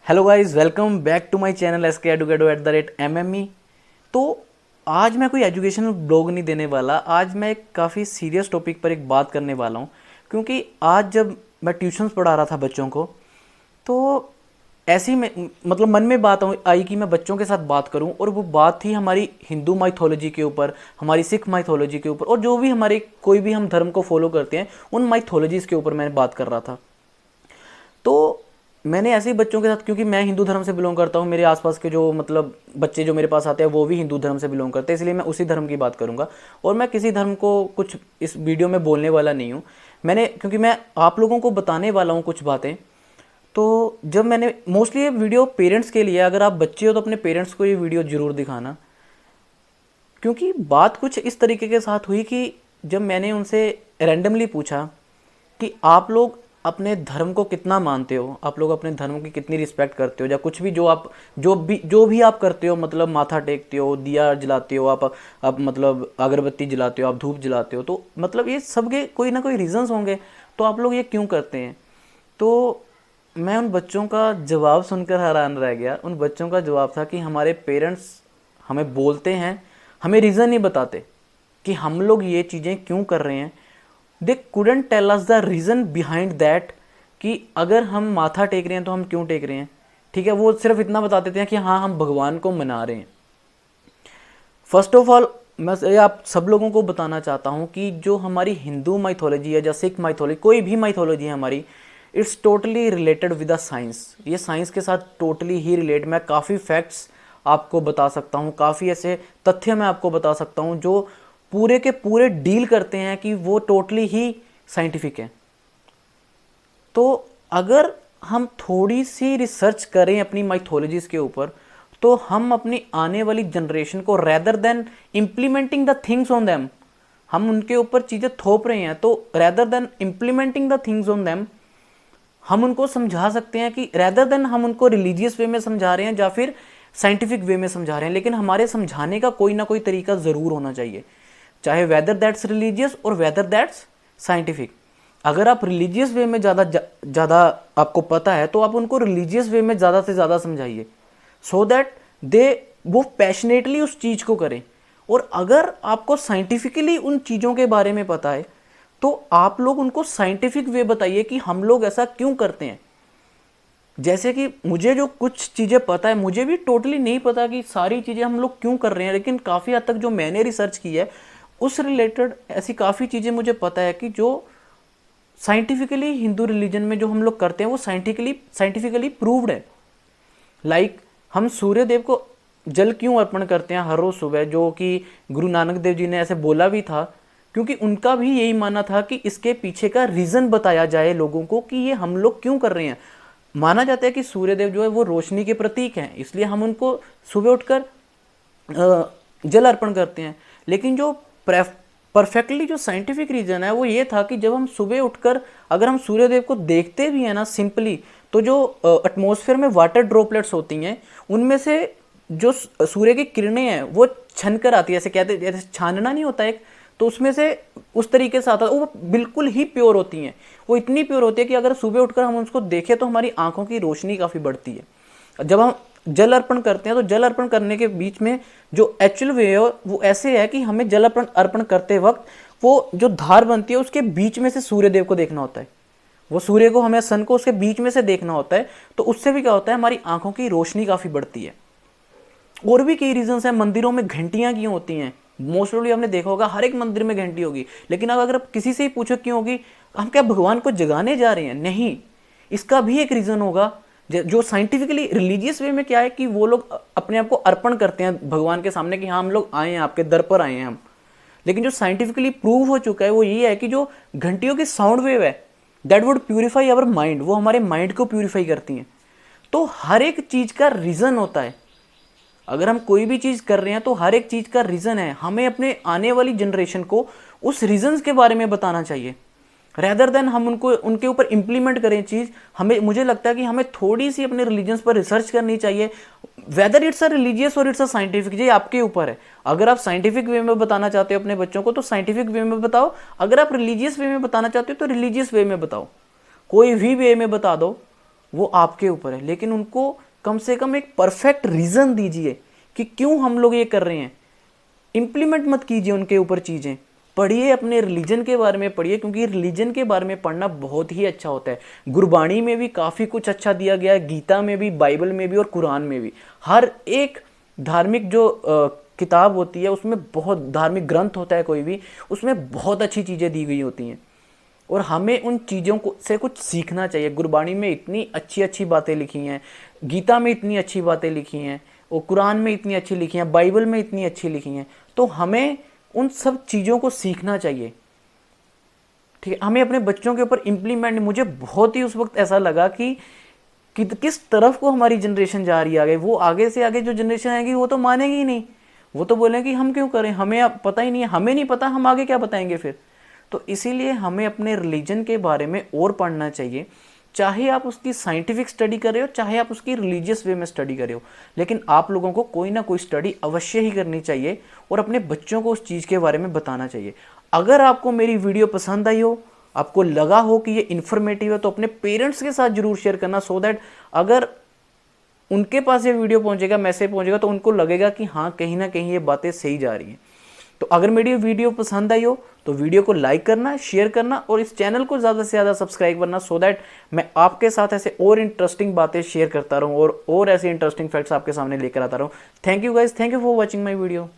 Hello guys, welcome back to my channel SK@MME। तो आज मैं कोई एजुकेशनल ब्लॉग नहीं देने वाला। आज मैं एक काफ़ी सीरियस टॉपिक पर एक बात करने वाला हूँ, क्योंकि आज जब मैं ट्यूशन्स पढ़ा रहा था बच्चों को, तो ऐसी में मतलब मन में बात आई कि मैं बच्चों के साथ बात करूं। और वो बात थी हमारी हिंदू माइथोलॉजी के ऊपर, हमारी सिख माइथोलॉजी के ऊपर, और जो भी हमारे कोई भी हम धर्म को फॉलो करते हैं उन माइथोलॉजीज़ के ऊपर मैं बात कर रहा था। तो मैंने ऐसे ही बच्चों के साथ, क्योंकि मैं हिंदू धर्म से बिलोंग करता हूँ, मेरे आसपास के जो मतलब बच्चे जो मेरे पास आते हैं वो भी हिंदू धर्म से बिलोंग करते हैं, इसलिए मैं उसी धर्म की बात करूँगा। और मैं किसी धर्म को कुछ इस वीडियो में बोलने वाला नहीं हूँ। क्योंकि मैं आप लोगों को बताने वाला हूँ कुछ बातें। तो जब मैंने मोस्टली ये वीडियो पेरेंट्स के लिए, अगर आप बच्चे हो तो अपने पेरेंट्स को ये वीडियो ज़रूर दिखाना, क्योंकि बात कुछ इस तरीके के साथ हुई कि जब मैंने उनसे रैंडमली पूछा कि आप लोग अपने धर्म को कितना मानते हो, आप लोग अपने धर्म की कितनी रिस्पेक्ट करते हो, या कुछ भी जो भी आप करते हो, मतलब माथा टेकते हो, दिया जलाते हो, आप मतलब अगरबत्ती जलाते हो, आप धूप जलाते हो, तो मतलब ये सबके कोई ना कोई रीजंस होंगे। तो आप लोग ये क्यों करते हैं? तो मैं उन बच्चों का जवाब सुनकर हैरान रह गया। उन बच्चों का जवाब था कि हमारे पेरेंट्स हमें बोलते हैं, हमें रीज़न नहीं बताते कि हम लोग ये चीज़ें क्यों कर रहे हैं। They couldn't tell us the reason behind that, कि अगर हम माथा टेक रहे हैं तो हम क्यों टेक रहे हैं। ठीक है, वो सिर्फ इतना बता देते हैं कि हाँ, हम भगवान को मना रहे हैं। फर्स्ट ऑफ ऑल, मैं आप सब लोगों को बताना चाहता हूँ कि जो हमारी हिंदू माइथोलॉजी है या सिख माइथोलॉजी, कोई भी माइथोलॉजी है हमारी, it's totally related with the science. ये साइंस के साथ टोटली ही रिलेट। मैं काफ़ी फैक्ट्स आपको बता सकता हूँ, काफ़ी ऐसे तथ्य मैं आपको बता सकता हूँ जो पूरे के पूरे डील करते हैं कि वो टोटली ही साइंटिफिक है। तो अगर हम थोड़ी सी रिसर्च करें अपनी माइथोलॉजीज के ऊपर, तो हम अपनी आने वाली जनरेशन को, rather than implementing the things on them, हम उनके ऊपर चीज़ें थोप रहे हैं, तो rather than implementing the things on them, हम उनको समझा सकते हैं कि रेदर देन हम उनको रिलीजियस वे में समझा रहे हैं या फिर साइंटिफिक वे में समझा रहे हैं, लेकिन हमारे समझाने का कोई ना कोई तरीका ज़रूर होना चाहिए, चाहे वेदर दैट्स रिलीजियस और वेदर दैट्स साइंटिफिक। अगर आप रिलीजियस वे में ज़्यादा आपको पता है, तो आप उनको रिलीजियस वे में ज़्यादा से ज़्यादा समझाइए, सो दैट वो पैशनेटली उस चीज़ को करें। और अगर आपको साइंटिफिकली उन चीज़ों के बारे में पता है, तो आप लोग उनको साइंटिफिक वे बताइए कि हम लोग ऐसा क्यों करते हैं। जैसे कि मुझे जो कुछ चीज़ें पता है, मुझे भी टोटली नहीं पता कि सारी चीज़ें हम लोग क्यों कर रहे हैं, लेकिन काफ़ी हद तक जो मैंने रिसर्च की है उस रिलेटेड ऐसी काफ़ी चीज़ें मुझे पता है कि जो साइंटिफिकली हिंदू रिलीजन में जो हम लोग करते हैं वो साइंटिफिकली प्रूव्ड है। लाइक हम सूर्य देव को जल क्यों अर्पण करते हैं हर रोज़ सुबह, जो कि गुरु नानक देव जी ने ऐसे बोला भी था, क्योंकि उनका भी यही मानना था कि इसके पीछे का रीज़न बताया जाए लोगों को कि ये हम लोग क्यों कर रहे हैं। माना जाता है कि सूर्य देव जो है वो रोशनी के प्रतीक हैं, इसलिए हम उनको सुबह उठकर जल अर्पण करते हैं। लेकिन जो परफेक्टली जो साइंटिफिक रीज़न है वो ये था कि जब हम सुबह उठकर अगर हम सूर्य देव को देखते भी हैं ना सिंपली, तो जो एटमॉस्फेयर में वाटर ड्रॉपलेट्स होती हैं उनमें से जो सूर्य की किरणें हैं वो छन कर आती है, जैसे कहते हैं, जैसे छानना नहीं होता एक, तो उसमें से उस तरीके से आता है। वो बिल्कुल ही प्योर होती हैं, वो इतनी प्योर होती है कि अगर सुबह उठकर हम उसको देखें तो हमारी आंखों की रोशनी काफ़ी बढ़ती है। जब हम जल अर्पण करते हैं तो जल अर्पण करने के बीच में जो एक्चुअल वे है वो ऐसे है कि हमें जल अर्पण करते वक्त वो जो धार बनती है उसके बीच में से सूर्य देव को देखना होता है। वो सूर्य को, हमें सन को उसके बीच में से देखना होता है, तो उससे भी क्या होता है, हमारी आंखों की रोशनी काफ़ी बढ़ती है। और भी कई रीजंस हैं। मंदिरों में घंटियां क्यों होती हैं? मोस्ट ऑफली आपने देखा होगा हर एक मंदिर में घंटी होगी, लेकिन अगर आप किसी से ही पूछो क्यों होगी, हम क्या भगवान को जगाने जा रहे हैं? नहीं, इसका भी एक रीज़न होगा। जो साइंटिफिकली रिलीजियस वे में क्या है कि वो लोग अपने आप को अर्पण करते हैं भगवान के सामने कि हाँ, हम लोग आए हैं, आपके दर पर आए हैं हम। लेकिन जो साइंटिफिकली प्रूव हो चुका है वो ये है कि जो घंटियों की साउंड वेव है, that would purify our mind, वो हमारे माइंड को प्यूरिफाई करती हैं। तो हर एक चीज़ का रीज़न होता है। अगर हम कोई भी चीज़ कर रहे हैं तो हर एक चीज़ का रीज़न है। हमें अपने आने वाली जनरेशन को उस रीजंस के बारे में बताना चाहिए, रेदर देन हम उनको उनके ऊपर इम्प्लीमेंट करें चीज़। मुझे लगता है कि हमें थोड़ी सी अपने रिलीजन्स पर रिसर्च करनी चाहिए, वेदर इट्स अ रिलीजियस और इट्स अ साइंटिफिक, ये आपके ऊपर है। अगर आप साइंटिफिक वे में बताना चाहते हो अपने बच्चों को तो साइंटिफिक वे में बताओ, अगर आप रिलीजियस वे में बताना चाहते हो तो रिलीजियस वे में बताओ, कोई भी वे में बता दो, वो आपके ऊपर है, लेकिन उनको कम से कम एक परफेक्ट रीज़न दीजिए कि क्यों हम लोग ये कर रहे हैं। इम्प्लीमेंट मत कीजिए उनके ऊपर चीज़ें। पढ़िए, अपने रिलीजन के बारे में पढ़िए, क्योंकि रिलीजन के बारे में पढ़ना बहुत ही अच्छा होता है। गुरबाणी में भी काफ़ी कुछ अच्छा दिया गया है, गीता में भी, बाइबल में भी और कुरान में भी। हर एक धार्मिक जो किताब होती है उसमें, बहुत धार्मिक ग्रंथ होता है कोई भी, उसमें बहुत अच्छी चीज़ें दी गई होती हैं और हमें उन चीज़ों को से कुछ सीखना चाहिए। गुरबाणी में इतनी अच्छी अच्छी बातें लिखी हैं, गीता में इतनी अच्छी बातें लिखी हैं और कुरान में इतनी अच्छी लिखी हैं, बाइबल में इतनी अच्छी लिखी हैं, तो हमें उन सब चीज़ों को सीखना चाहिए। ठीक है, हमें अपने बच्चों के ऊपर इम्प्लीमेंट, मुझे बहुत ही उस वक्त ऐसा लगा कि किस तरफ को हमारी जनरेशन जा रही है आगे। वो आगे से आगे जो जनरेशन आएगी वो तो मानेगी ही नहीं, वो तो बोलेंगे हम क्यों करें, हमें अब पता ही नहीं है, हमें नहीं पता, हम आगे क्या बताएंगे फिर। तो इसीलिए हमें अपने रिलीजन के बारे में और पढ़ना चाहिए, चाहे आप उसकी साइंटिफिक स्टडी कर रहे हो, चाहे आप उसकी रिलीजियस वे में स्टडी कर रहे हो, लेकिन आप लोगों को कोई ना कोई स्टडी अवश्य ही करनी चाहिए और अपने बच्चों को उस चीज़ के बारे में बताना चाहिए। अगर आपको मेरी वीडियो पसंद आई हो, आपको लगा हो कि ये इन्फॉर्मेटिव है, तो अपने पेरेंट्स के साथ जरूर शेयर करना, सो दैट अगर उनके पास ये वीडियो पहुंचेगा, मैसेज पहुंचेगा, तो उनको लगेगा कि हाँ, कहीं ना कहीं ये बातें सही जा रही हैं। तो अगर मेरी वीडियो पसंद आई हो तो वीडियो को लाइक करना, शेयर करना और इस चैनल को ज़्यादा से ज़्यादा सब्सक्राइब करना, सो दैट मैं आपके साथ ऐसे और इंटरेस्टिंग बातें शेयर करता रहूँ और ऐसे इंटरेस्टिंग फैक्ट्स आपके सामने लेकर आता रहूँ। Thank you guys, thank you for watching my video.